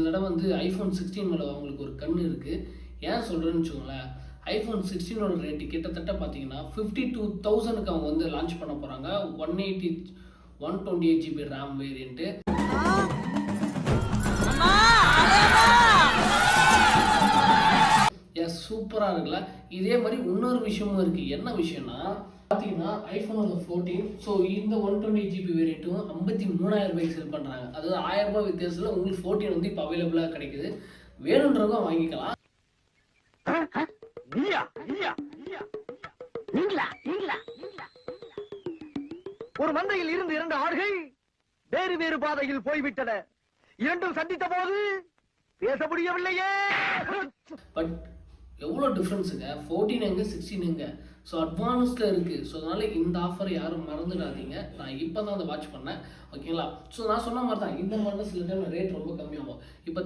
தடவை வந்து ஐஃபோன் 16 மேலே அவங்களுக்கு ஒரு கண் இருக்குது. ஏன் சொல்கிறேன்னு வச்சுக்கோங்களேன், ஐஃபோன் 16ஓட ரேட்டு கிட்டத்தட்ட பார்த்தீங்கன்னா 52,000க்கு அவங்க வந்து லான்ச் பண்ண போகிறாங்க. 128 GB RAM வேரியண்ட்டு. எஸ், சூப்பராக இருக்குல்ல. இதே மாதிரி இன்னொரு விஷயமும் இருக்குது. என்ன விஷயம்னா பார்த்தீங்கன்னா ஐஃபோனோட 14, ஸோ இந்த 128 GB வேரியண்ட்டும் 53,000 ரூபாய்க்கு செல் பண்ணுறாங்க. அதாவது 1000 ரூபாய் வித்தியாசத்தில் உங்களுக்கு 14 வந்து இப்போ அவைலபிளாக கிடைக்குது. வேணுன்றவங்க வாங்கிக்கலாம். ஒரு மந்தையில் இருந்து 2 ஆடுகள் வேறு வேறு பாதையில் போய்விட்டன. இரண்டும் சந்தித்த போது பேச முடியவில்லையே. பட் எவ்வளோ டிஃப்ரென்ஸுங்க, 14 எங்க 16 எங்க. ஸோ அட்வான்ஸ்டில் இருக்குது. ஸோ அதனால் இந்த ஆஃபரை யாரும் மறந்துடாதீங்க. நான் இப்போ தான் அதை வாட்ச் பண்ணேன், ஓகேங்களா. ஸோ நான் சொன்ன மாதிரி தான் இந்த மாதிரி சில டைம் ரேட் ரொம்ப கம்மியாகும். இப்போ